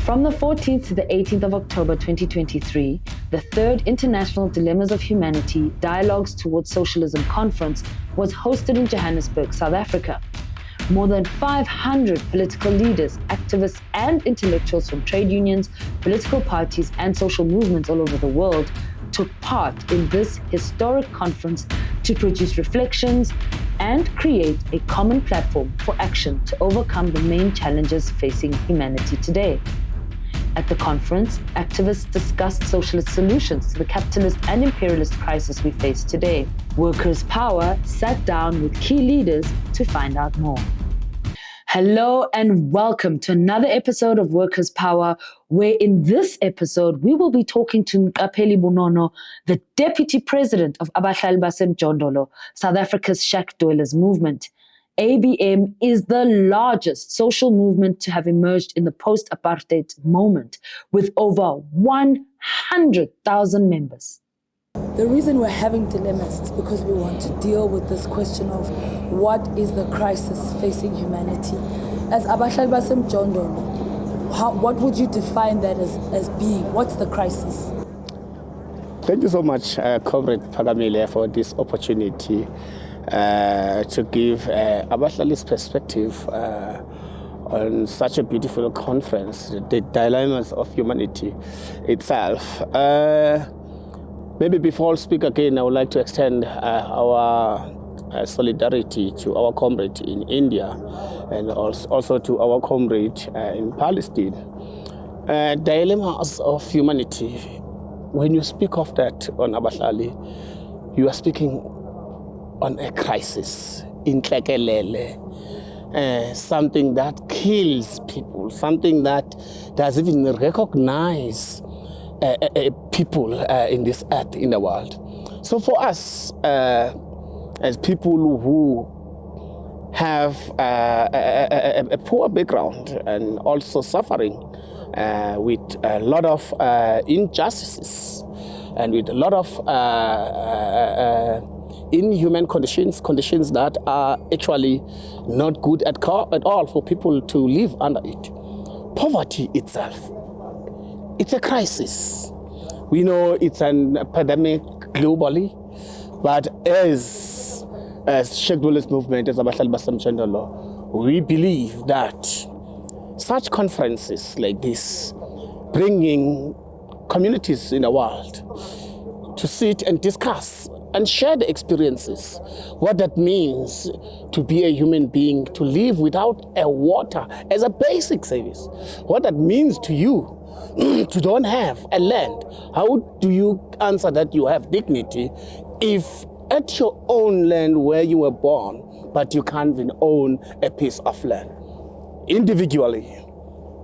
From the 14th to the 18th of October 2023, the third International Dilemmas of Humanity Dialogues Towards Socialism Conference was hosted in Johannesburg, South Africa. More than 500 political leaders, activists, and intellectuals from trade unions, political parties, and social movements all over the world took part in this historic conference to produce reflections and create a common platform for action to overcome the main challenges facing humanity today. At the conference, activists discussed socialist solutions to the capitalist and imperialist crisis we face today. Workers' Power sat down with key leaders to find out more. Hello and welcome to another episode of Workers' Power, where in this episode we will be talking to Mqapheli Bonono, the Deputy President of Abahlali baseMjondolo, South Africa's shack dwellers movement. ABM is the largest social movement to have emerged in the post-apartheid moment, with over 100,000 members. The reason we're having dilemmas is because we want to deal with this question of what is the crisis facing humanity. As Abahlali baseMjondolo, what would you define that as being? What's the crisis? Thank you so much, Comrade Phakamile, for this opportunity to give Abahlali's perspective on such a beautiful conference, the dilemmas of humanity itself. Maybe before I speak again, I would like to extend our solidarity to our comrade in India and also to our comrade in Palestine. Dilemmas of humanity. When you speak of that on Abahlali, you are speaking on a crisis, intlekelele, something that kills people, something that does even recognize people in this earth, in the world. So for us, as people who have a poor background and also suffering with a lot of injustices and with a lot of inhuman conditions that are actually not good at all for people to live under it. Poverty itself, it's a crisis. We know it's an epidemic globally, but as shack dwellers movement, as Abahlali baseMjondolo, we believe that such conferences like this, bringing communities in the world to sit and discuss and share the experiences, what that means to be a human being, to live without a water as a basic service, what that means to you to don't have a land. How do you answer that you have dignity if at your own land where you were born, but you can't even own a piece of land? Individually,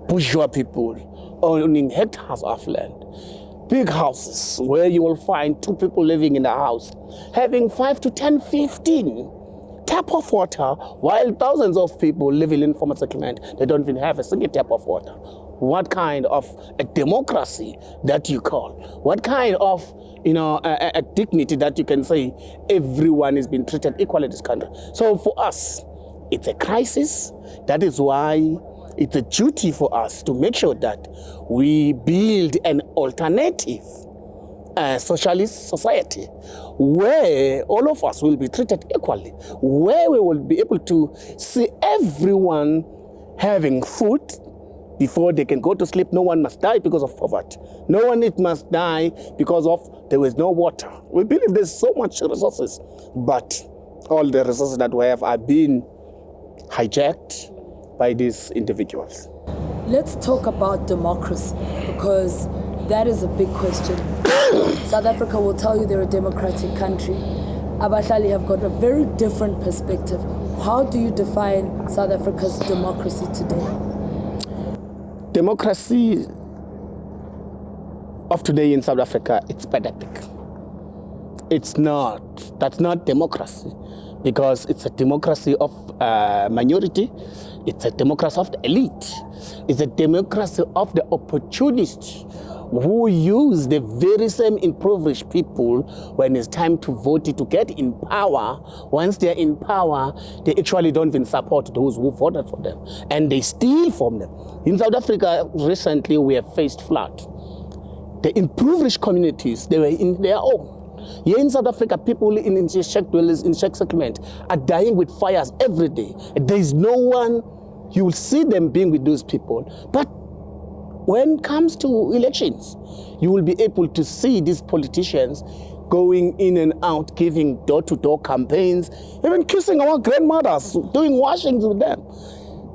bourgeois people owning hectares of land, big houses where you will find two people living in a house, having 5 to 10, 15 tap of water, while thousands of people living in informal settlement, they don't even have a single tap of water. What kind of a democracy that you call? What kind of a dignity that you can say everyone is being treated equally in this country? So for us, it's a crisis. That is why it's a duty for us to make sure that we build an alternative socialist society where all of us will be treated equally, where we will be able to see everyone having food before they can go to sleep. No one must die because of poverty. No one must die because of there is no water. We believe there's so much resources, but all the resources that we have are being hijacked by these individuals. Let's talk about democracy, because that is a big question. South Africa will tell you they're a democratic country. Abahlali have got a very different perspective. How do you define South Africa's democracy today? Democracy of today in South Africa, it's pathetic. It's not. That's not democracy, because it's a democracy of minority. It's a democracy of the elite. It's a democracy of the opportunists who use the very same impoverished people when it's time to vote to get in power. Once they're in power, they actually don't even support those who voted for them, and they steal from them. In South Africa, recently we have faced flood. The impoverished communities, they were in their own. Here in South Africa, people in shack dwellers, in shack settlement, are dying with fires every day. There is no one, you will see them being with those people. But when it comes to elections, you will be able to see these politicians going in and out, giving door-to-door campaigns, even kissing our grandmothers, doing washings with them,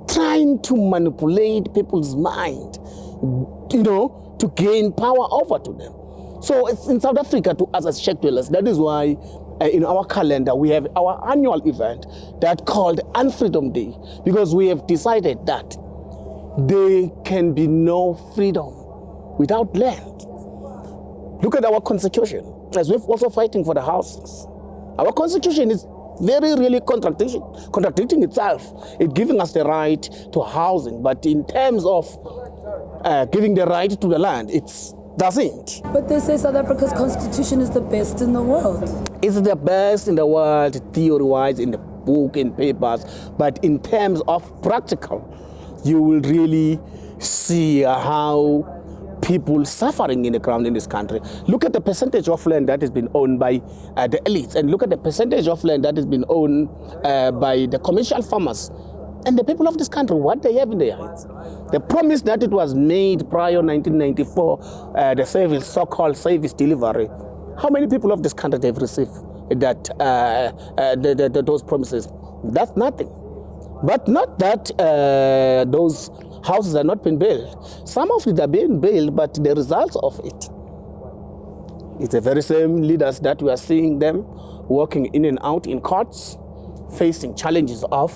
trying to manipulate people's mind, to gain power over to them. So it's in South Africa, to us as shack dwellers, that is why in our calendar we have our annual event that called Unfreedom Day, because we have decided that there can be no freedom without land. Look at our constitution, as we're also fighting for the houses. Our constitution is really contradicting itself. It's giving us the right to housing, but in terms of giving the right to the land, it doesn't. But they say South Africa's constitution is the best in the world. It's the best in the world, theory-wise, in the book, in papers, but in terms of practical, you will really see how people suffering in the ground in this country. Look at the percentage of land that has been owned by the elites, and look at the percentage of land that has been owned by the commercial farmers. And the people of this country, what they have in their hands. The promise that it was made prior 1994, the service, so-called service delivery, how many people of this country have received that those promises? That's nothing. But not that those houses are not being built. Some of it are being built, but the results of it, it's the very same leaders that we are seeing them working in and out in courts, facing challenges of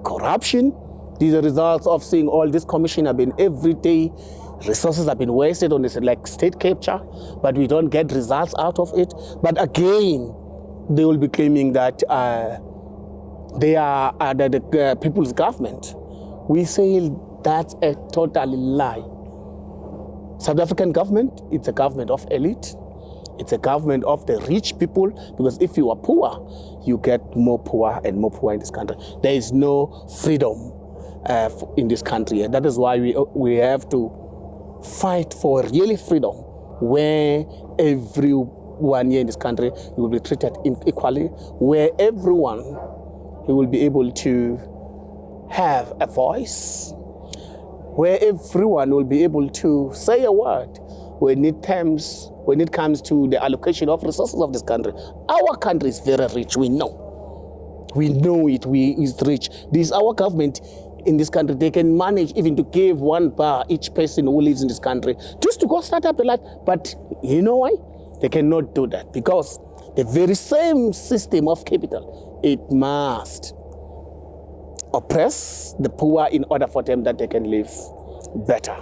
corruption. These are results of seeing all this commission have been every day. Resources have been wasted on this, like state capture, but we don't get results out of it. But again, they will be claiming that they are the people's government. We say that's a total lie. South African government, it's a government of elite. It's a government of the rich people, because if you are poor, you get more poor and more poor in this country. There is no freedom in this country, and that is why we have to fight for really freedom, where everyone here in this country will be treated equally, where everyone will be able to have a voice, where everyone will be able to say a word when it comes to the allocation of resources of this country. Our country is very rich, we know. We know it, it's rich. This our government in this country, they can manage even to give 1 bar each person who lives in this country just to go start up a life. But you know why? They cannot do that, because the very same system of capital, it must oppress the poor in order for them that they can live better.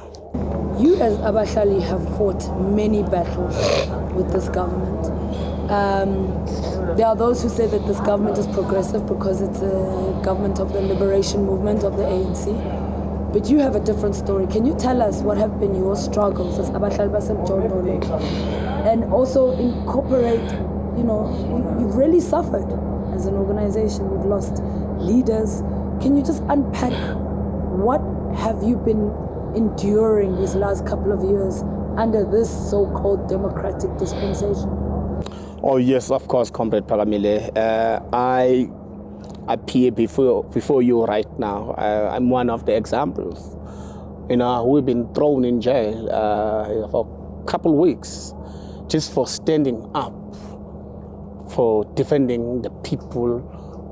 You as Abahlali have fought many battles with this government. There are those who say that this government is progressive because it's a government of the liberation movement of the ANC. But you have a different story. Can you tell us what have been your struggles as Abahlali baseMjondolo? And also incorporate, you've really suffered as an organization. We've lost leaders. Can you just unpack what have you been enduring these last couple of years under this so-called democratic dispensation? Oh yes, of course, Comrade Phakamile. I appear before you right now. I'm one of the examples. We've been thrown in jail for a couple of weeks just for standing up, for defending the people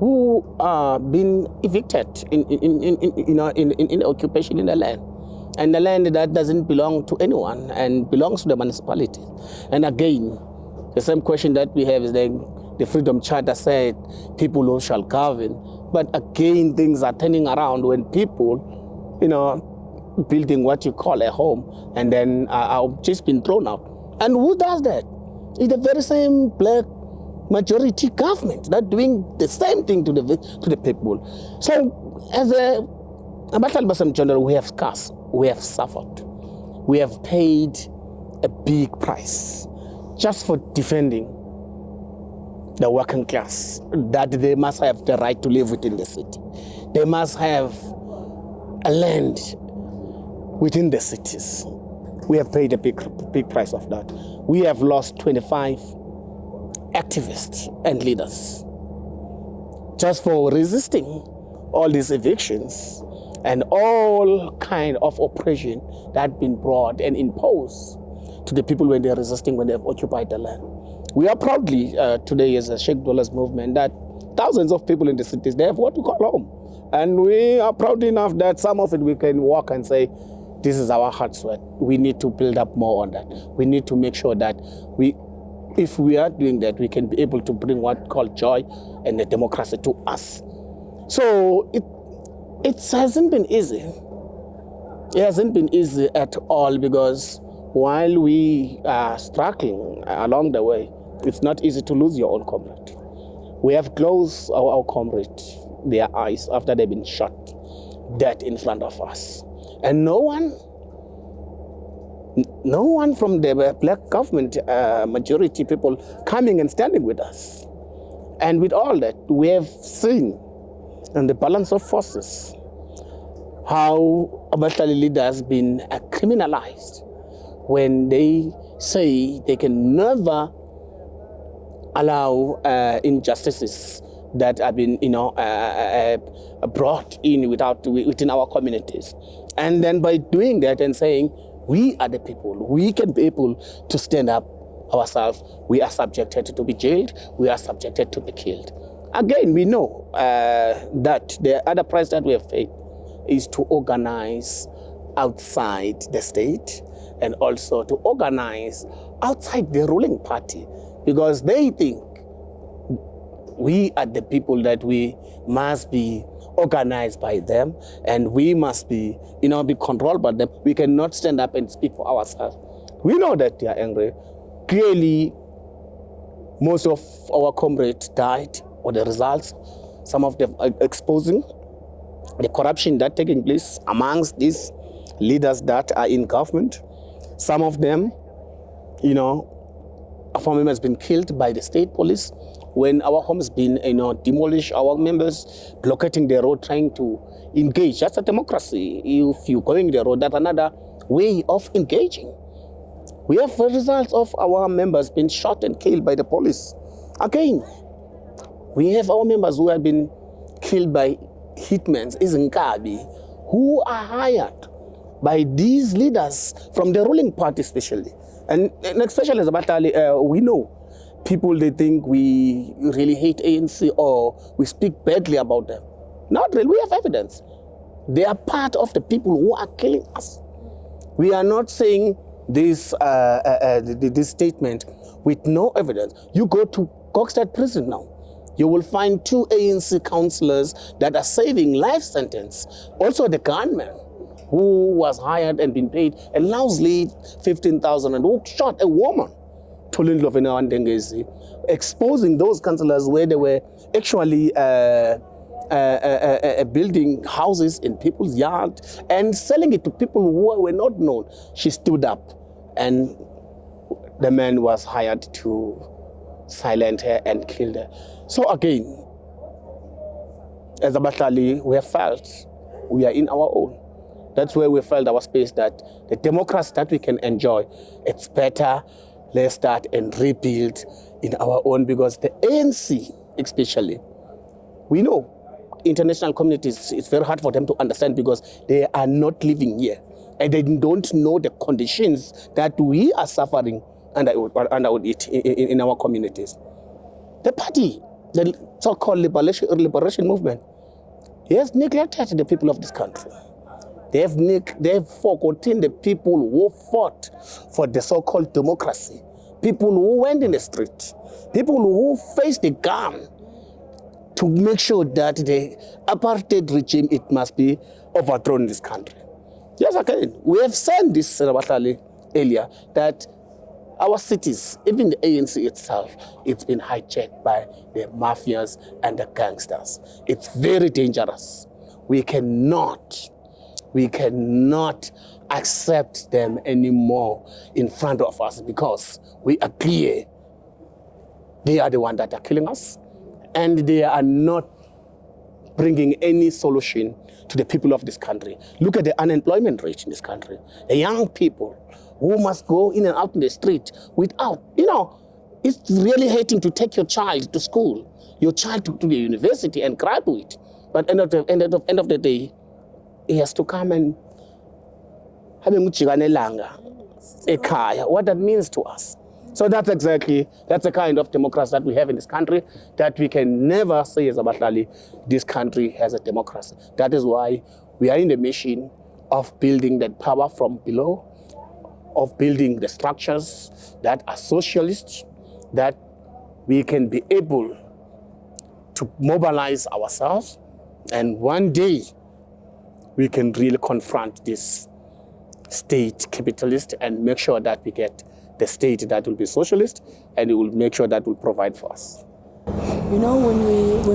who are being evicted in the occupation in the land. And the land that doesn't belong to anyone and belongs to the municipality. And again, the same question that we have is the Freedom Charter said people who shall govern. But again, things are turning around when people, building what you call a home and then are just been thrown out. And who does that? It's the very same black majority government that doing the same thing to the people. So as a Abahlali baseMjondolo, we have suffered. We have paid a big price just for defending the working class, that they must have the right to live within the city. They must have a land within the cities. We have paid a big price of that. We have lost 25 activists and leaders just for resisting all these evictions and all kind of oppression that had been brought and imposed to the people when they're resisting, when they've occupied the land. We are proudly today as a Sheikh Dollars movement that thousands of people in the cities, they have what we call home. And we are proud enough that some of it we can walk and say, this is our heart sweat. We need to build up more on that. We need to make sure that if we are doing that, we can be able to bring what we call joy and the democracy to us. So it hasn't been easy. It hasn't been easy at all, because while we are struggling along the way, it's not easy to lose your own comrade. We have closed our comrade, their eyes, after they've been shot dead in front of us. And no one from the black government, majority people coming and standing with us. And with all that, we have seen in the balance of forces how Abahlali leaders been criminalized when they say they can never allow injustices that have been, brought in within our communities. And then by doing that and saying, we are the people, we can be able to stand up ourselves, we are subjected to be jailed, we are subjected to be killed. Again, we know that the other price that we have paid is to organize outside the state and also to organize outside the ruling party, because they think we are the people that we must be organized by them and we must be, be controlled by them. We cannot stand up and speak for ourselves. We know that they are angry. Clearly, most of our comrades died, or the results, some of them are exposing the corruption that taking place amongst these leaders that are in government. Some of them, a family has been killed by the state police when our homes been, demolished, our members blockading the road, trying to engage. That's a democracy. If you're going the road, that's another way of engaging. We have the results of our members being shot and killed by the police. Again, we have our members who have been killed by hitmen, Izinkabi, who are hired by these leaders from the ruling party especially. And especially as Abahlali, we know people, they think we really hate ANC or we speak badly about them. Not really, we have evidence. They are part of the people who are killing us. We are not saying this statement with no evidence. You go to Kokstad prison now, you will find 2 ANC councillors that are serving life sentence. Also the gunman who was hired and been paid a lousy 15,000 and who shot a woman, exposing those councillors where they were actually building houses in people's yard and selling it to people who were not known. She stood up and the man was hired to silence her and kill her. So again, as Abahlali, we have felt we are in our own. That's where we felt our space, that the democracy that we can enjoy, it's better, let's start and rebuild in our own, because the ANC especially, we know international communities, it's very hard for them to understand because they are not living here and they don't know the conditions that we are suffering under it in our communities. The party, the so-called liberation movement, has neglected the people of this country. They have forgotten the people who fought for the so-called democracy, people who went in the street, people who faced the gun to make sure that the apartheid regime, it must be overthrown in this country. Yes, again, we have said this, Abahlali, earlier, that Our cities, even the ANC itself, it's been hijacked by the mafias and the gangsters. It's very dangerous. We cannot accept them anymore in front of us because we are clear they are the ones that are killing us and they are not bringing any solution to the people of this country. Look at the unemployment rate in this country. The young people who must go in and out in the street without, it's really hating to take your child to school, your child to the university and graduate. But end of the day, he has to come and have what that means to us. So that's the kind of democracy that we have in this country, that we can never say as Abahlali, this country has a democracy. That is why we are in the mission of building that power from below, of building the structures that are socialist, that we can be able to mobilize ourselves, and one day we can really confront this state capitalist and make sure that we get the state that will be socialist and it will make sure that will provide for us. When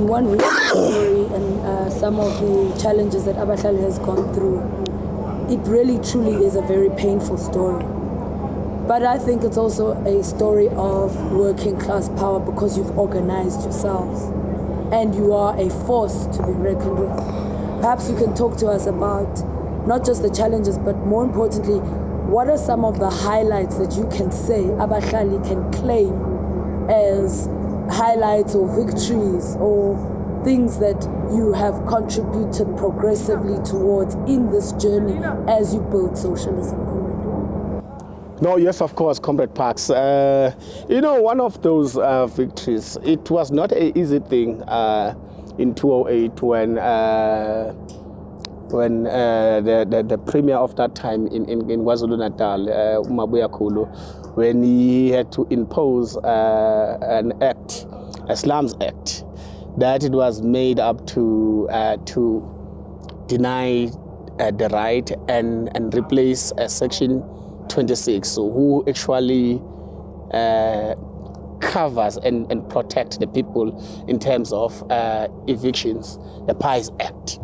one reads the story and some of the challenges that Abahlali has gone through, it really truly is a very painful story. But I think it's also a story of working class power because you've organized yourselves and you are a force to be reckoned with. Perhaps you can talk to us about not just the challenges, but more importantly, what are some of the highlights that you can say Abahlali can claim as highlights or victories or things that you have contributed progressively towards in this journey as you build socialism? No, yes, of course, Comrade Parks. One of those victories, it was not an easy thing in 2008 when the premier of that time in KwaZulu-Natal, Mabuya Khulu, when he had to impose an act, a slums act, that it was made up to deny the right and replace Section 26, so who actually covers and protect the people in terms of evictions, the PIES Act.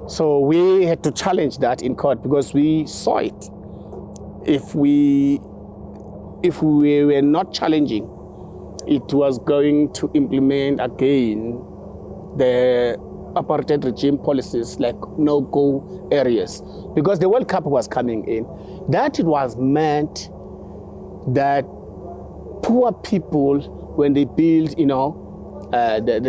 So we had to challenge that in court because we saw it. If we were not challenging, it was going to implement again the apartheid regime policies like no-go areas. Because the World Cup was coming in, that it was meant that poor people, when they build,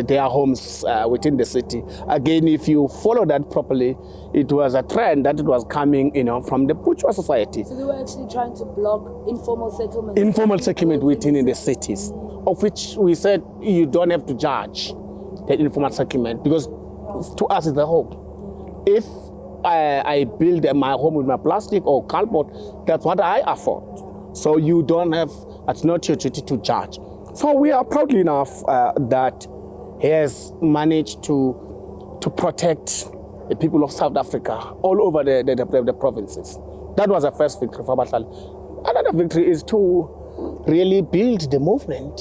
their homes within the city. Again, if you follow that properly, it was a trend that it was coming, from the bourgeois society. So they were actually trying to block informal settlement. Informal settlement within the cities, of which we said you don't have to judge the informal settlement because to us it's a home. If I build my home with my plastic or cardboard, that's what I afford. So you don't have, it's not your duty to judge. So we are proud enough that he has managed to protect the people of South Africa all over the provinces. That was the first victory for Abahlali. Another victory is to really build the movement.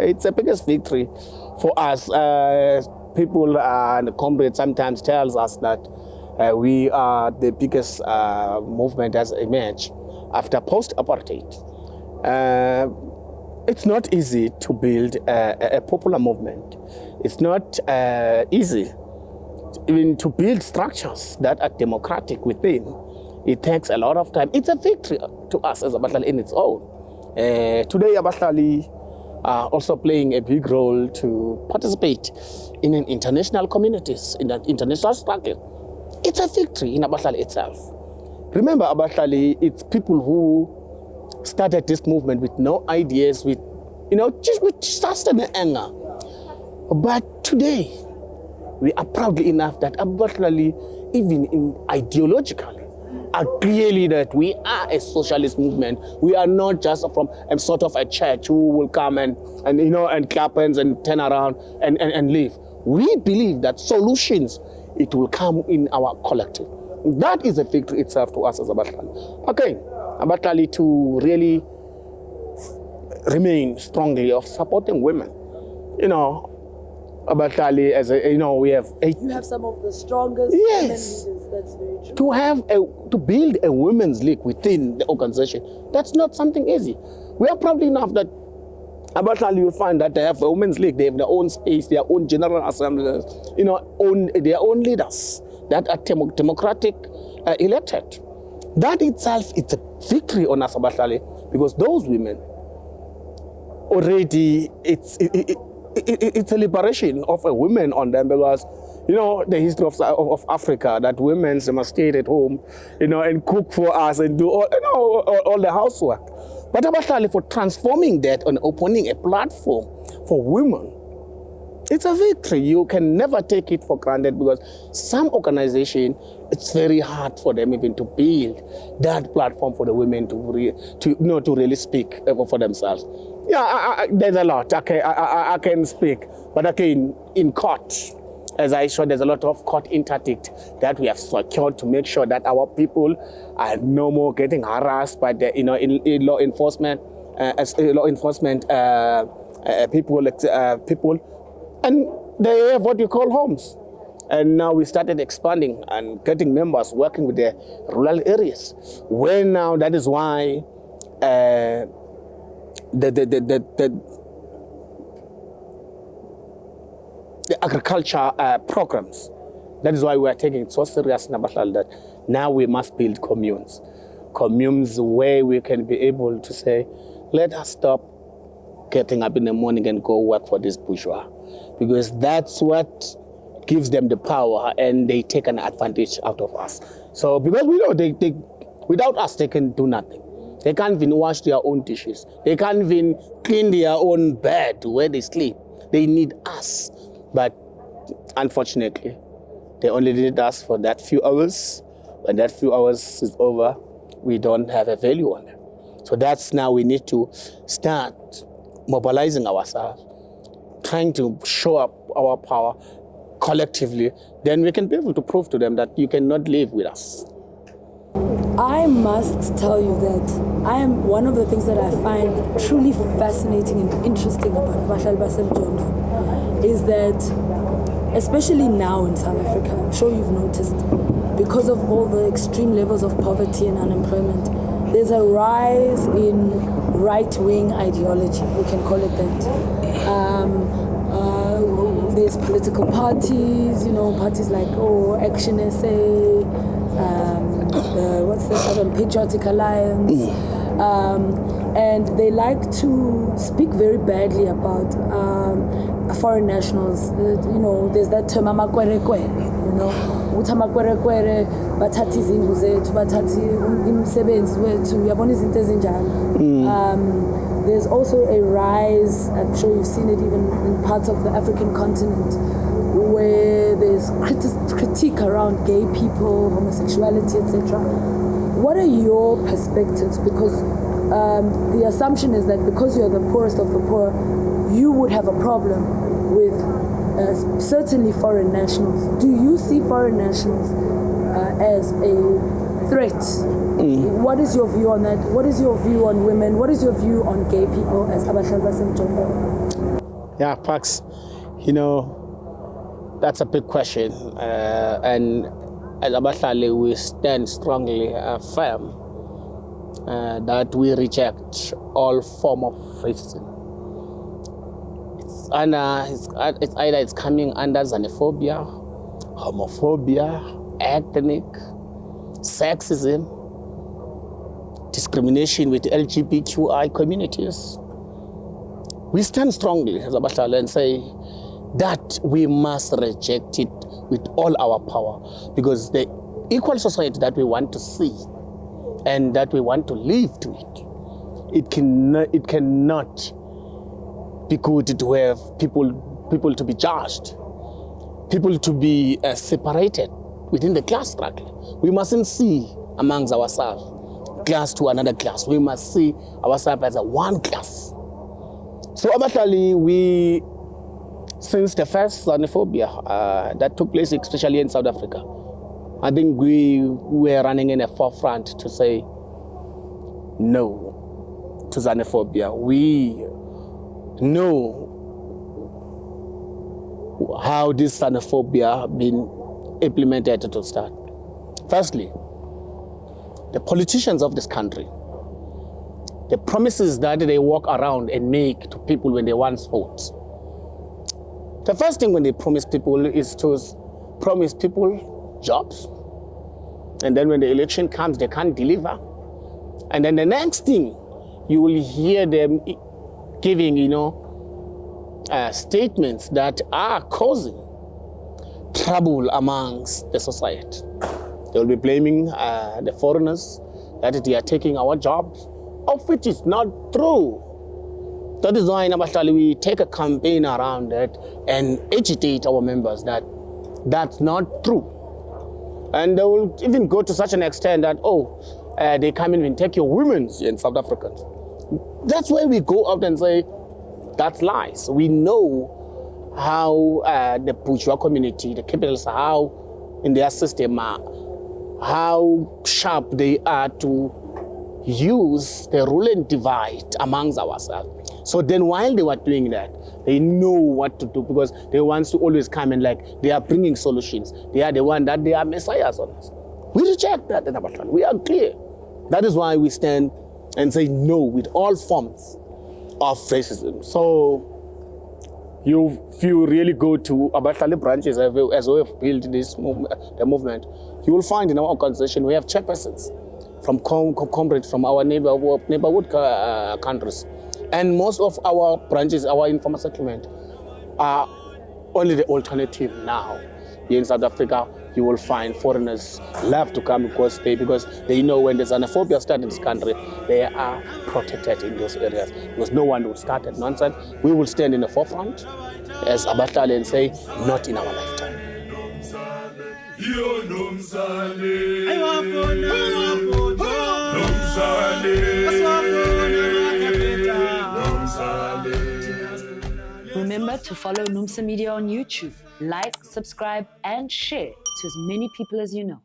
It's the biggest victory for us. People and the comrades sometimes tells us that we are the biggest movement that's emerged after post-apartheid. It's not easy to build a popular movement. It's not easy even to build structures that are democratic within. It takes a lot of time. It's a victory to us as Abahlali in its own. Today, Abahlali are also playing a big role to participate in an international communities, in an international struggle. It's a victory in Abahlali itself. Remember, Abahlali, it's people who started this movement with no ideas, with just an anger. But today, we are proudly enough that Abahlali, even ideologically, are clearly that we are a socialist movement. We are not just from a sort of a church who will come and clap hands and turn around and leave. We believe that solutions, it will come in our collective. That is a victory itself to us as Abahlali. Okay, Abahlali, to really remain strongly of supporting women. You know, Abahlali, as a, you know, we have You have some of the strongest Yes. women leaders. That's very true. to build a women's league within the organization. That's not something easy. We are proud enough that Abahlali will find that they have a women's league. They have their own space, their own general assemblies, you know, their own leaders that are democratic elected. That itself, it's a victory on us, Abahlali, because those women already, it's a liberation of a woman on them, because you know the history of Africa, that women, they must stay at home, you know, and cook for us and do all, you know, all the housework. But Abahlali, for transforming that and opening a platform for women, it's a victory. You can never take it for granted, because some organization, it's very hard for them even to build that platform for the women to really speak for themselves. Yeah, there's a lot. Okay, I can speak, but again, in court, as I showed, there's a lot of court interdict that we have secured to make sure that our people are no more getting harassed by the, you know, in law enforcement, people, and they have what we call homes. And now we started expanding and getting members working with the rural areas. Where now, that is why the agriculture programs, that is why we are taking it so serious in Abahlali, that now we must build communes where we can be able to say, let us stop getting up in the morning and go work for this bourgeois, because that's what gives them the power, and they take an advantage out of us. So because we know they without us, they can do nothing. They can't even wash their own dishes. They can't even clean their own bed where they sleep. They need us. But unfortunately, they only need us for that few hours. When that few hours is over, we don't have a value on them. So that's now we need to start mobilizing ourselves, trying to show up our power collectively. Then we can be able to prove to them that you cannot live with us. I must tell you that one of the things that I find truly fascinating and interesting about Abahlali baseMjondolo is that, especially now in South Africa, I'm sure you've noticed, because of all the extreme levels of poverty and unemployment, there's a rise in right-wing ideology, we can call it that. There's political parties, you know, parties like Action SA, what's the other one? Patriotic Alliance, and they like to speak very badly about foreign nationals. You know, there's that term amakwerekwere, you know, uthi amakwerekwere bathatha izindlu zethu, bathatha imisebenzi wethu, uyabona izinto ezinjalo. There's also a rise, I'm sure you've seen it even in parts of the African continent, where there's critique around gay people, homosexuality, etc. What are your perspectives? Because the assumption is that because you're the poorest of the poor, you would have a problem with certainly foreign nationals. Do you see foreign nationals as a threat? What is your view on that? What is your view on women? What is your view on gay people as Abahlali baseMjondolo? Yeah, Pax, you know, that's a big question. And as Abahlali, we stand strongly firm that we reject all form of racism. It's either it's coming under xenophobia, homophobia, ethnic, sexism, discrimination with LGBTQI communities. We stand strongly as Abahlali and say that we must reject it with all our power, because the equal society that we want to see and that we want to live to it cannot be good to have people to be judged, people to be separated within the class struggle. We mustn't see amongst ourselves class to another class. We must see ourselves as a one class. So Abahlali, we, since the first xenophobia that took place, especially in South Africa, I think we were running in a forefront to say, no, to xenophobia. We know how this xenophobia been implemented to start. Firstly, the politicians of this country, the promises that they walk around and make to people when they want votes. The first thing when they promise people is to promise people jobs. And then when the election comes, they can't deliver. And then the next thing, you will hear them giving, statements that are causing trouble amongst the society. They will be blaming the foreigners that they are taking our jobs, of which is not true. That is why in Abahlali we take a campaign around that and agitate our members that that's not true. And they will even go to such an extent that, they come in and take your women in South Africa. That's why we go out and say, that's lies. We know how the bourgeois community, the capitalists, how in their system are, how sharp they are to use the rule and divide amongst ourselves. So then while they were doing that, they know what to do because they want to always come and they are bringing solutions. They are the one that they are messiahs on us. We reject that in Abahlali. We are clear. That is why we stand and say no with all forms of racism. So if you really go to Abahlali branches as we have built this the movement, you will find in our organization we have chairpersons from comrades from our neighborhood countries. And most of our branches, our informal settlement, are only the alternative now. Here in South Africa, you will find foreigners love to come because they know when there's xenophobia started in this country, they are protected in those areas. Because no one will start that nonsense. We will stand in the forefront as Abahlali and say, not in our lifetime. Remember to follow NUMSA Media on YouTube, like, subscribe, and share to as many people as you know.